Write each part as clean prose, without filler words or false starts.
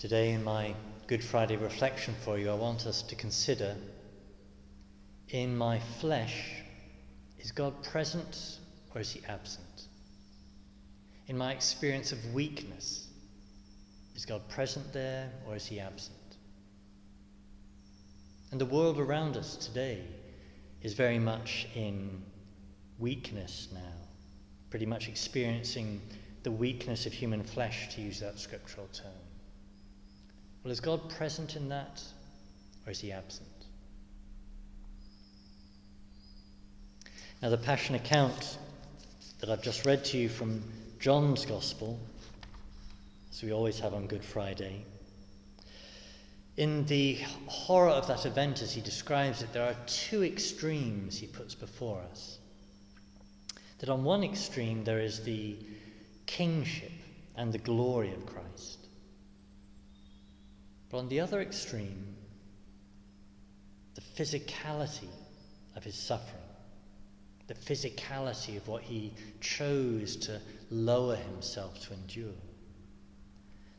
Today in my Good Friday reflection for you, I want us to consider, in my flesh, is God present or is he absent? In my experience of weakness, is God present there or is he absent? And the world around us today is very much in weakness now, pretty much experiencing the weakness of human flesh, to use that scriptural term. Well, is God present in that, or is he absent? Now, the Passion account that I've just read to you from John's Gospel, as we always have on Good Friday, in the horror of that event as he describes it, there are two extremes he puts before us. That on one extreme there is the kingship and the glory of Christ. But on the other extreme, the physicality of his suffering, the physicality of what he chose to lower himself to endure.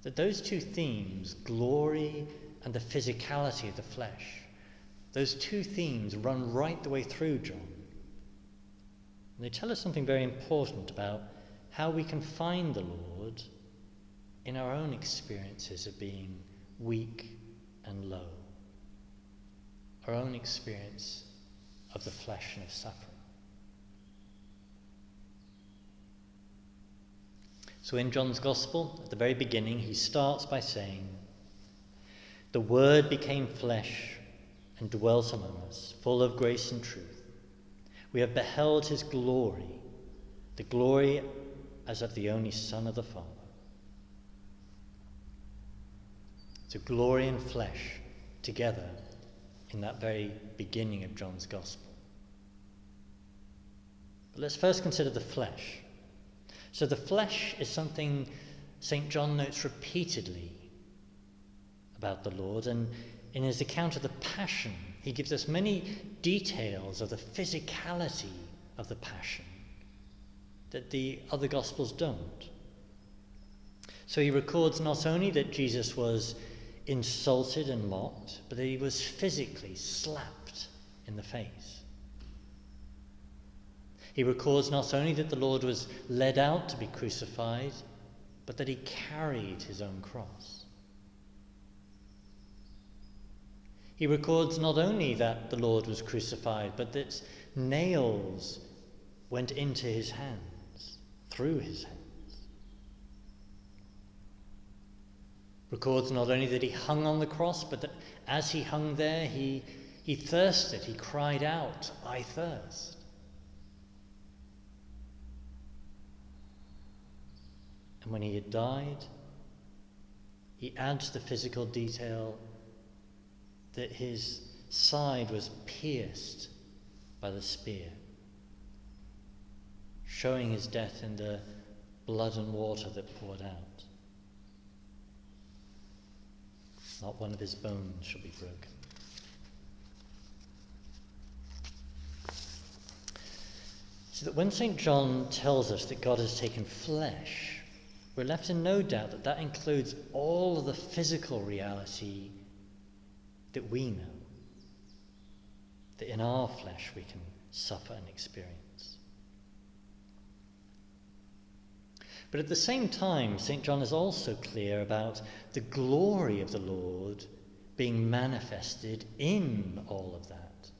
That those two themes, glory and the physicality of the flesh, those two themes run right the way through John. And they tell us something very important about how we can find the Lord in our own experiences of being weak and low, our own experience of the flesh and of suffering. So in John's Gospel, at the very beginning, he starts by saying, "The Word became flesh and dwelt among us, full of grace and truth. We have beheld his glory, the glory as of the only Son of the Father." So glory and flesh together in that very beginning of John's Gospel. But let's first consider the flesh. So the flesh is something St. John notes repeatedly about the Lord, and in his account of the Passion, he gives us many details of the physicality of the Passion that the other Gospels don't. So he records not only that Jesus was insulted and mocked, but that he was physically slapped in the face. He records not only that the Lord was led out to be crucified, but that he carried his own cross. He records not only that the Lord was crucified, but that nails went into his hands, through his hands. Records not only that he hung on the cross, but that as he hung there, he thirsted, he cried out, "I thirst." And when he had died, he adds the physical detail that his side was pierced by the spear, showing his death in the blood and water that poured out. Not one of his bones shall be broken. So that when St. John tells us that God has taken flesh, we're left in no doubt that that includes all of the physical reality that we know, that in our flesh we can suffer and experience. But at the same time, St. John is also clear about the glory of the Lord being manifested in all of that.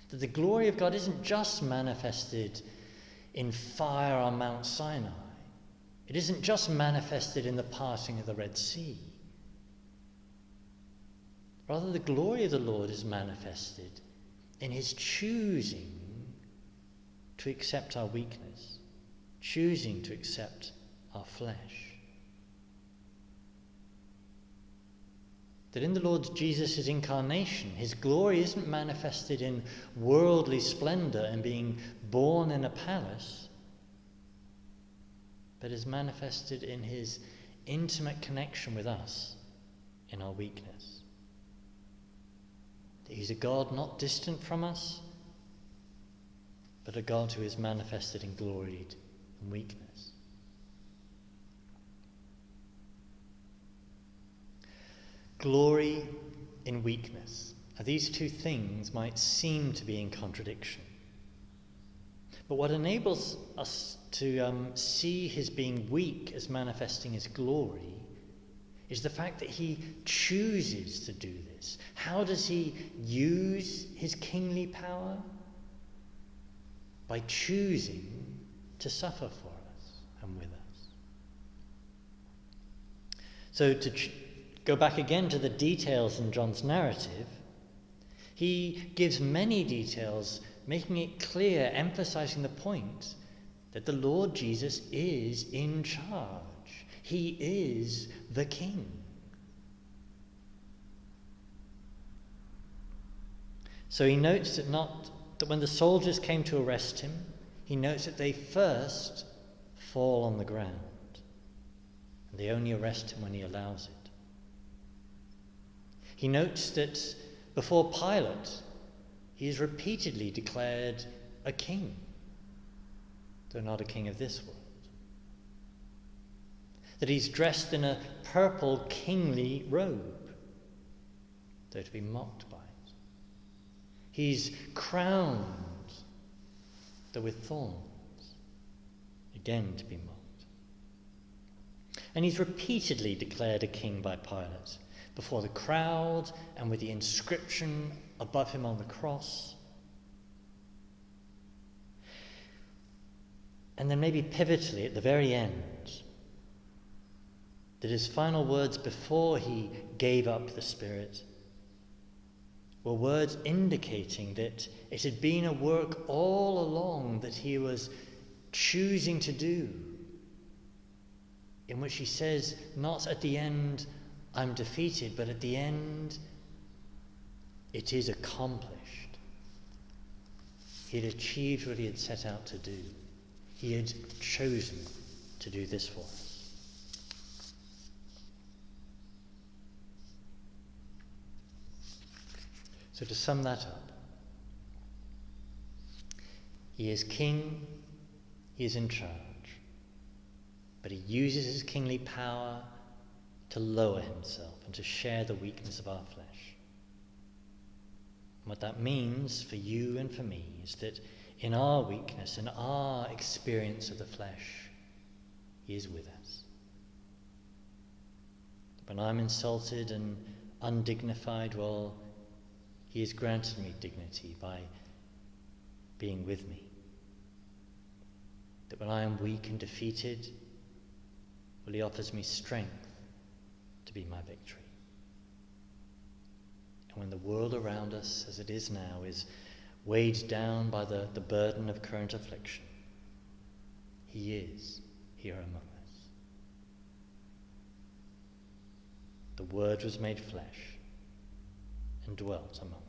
That the glory of God isn't just manifested in fire on Mount Sinai. It isn't just manifested in the parting of the Red Sea. Rather, the glory of the Lord is manifested in his choosing to accept our weakness, choosing to accept our flesh. That in the Lord Jesus' incarnation, his glory isn't manifested in worldly splendor and being born in a palace, but is manifested in his intimate connection with us in our weakness. That he's a God not distant from us, but a God who is manifested in glory and weakness. Glory in weakness. Now, these two things might seem to be in contradiction. But what enables us to see his being weak as manifesting his glory is the fact that he chooses to do this. How does he use his kingly power? By choosing to suffer for us and with us. So to go back again to the details in John's narrative, he gives many details, making it clear, emphasizing the point that the Lord Jesus is in charge. He is the King. So he notes that when the soldiers came to arrest him, he notes that they first fall on the ground. And they only arrest him when he allows it. He notes that before Pilate, he is repeatedly declared a king, though not a king of this world. That he's dressed in a purple kingly robe, though to be mocked by it. He's crowned, though with thorns, again to be mocked. And he's repeatedly declared a king by Pilate, before the crowd and with the inscription above him on the cross. And then maybe pivotally at the very end, that his final words before he gave up the Spirit were words indicating that it had been a work all along that he was choosing to do, in which he says, not at the end, I'm defeated, but at the end, it is accomplished. He had achieved what he had set out to do. He had chosen to do this for us. So to sum that up, he is king, he is in charge, but he uses his kingly power to lower himself and to share the weakness of our flesh. And what that means for you and for me is that in our weakness, in our experience of the flesh, he is with us. When I'm insulted and undignified, well, he has granted me dignity by being with me. That when I am weak and defeated, well, he offers me strength to be my victory. And when the world around us, as it is now, is weighed down by the burden of current affliction, he is here among us. The Word was made flesh and dwelt among us.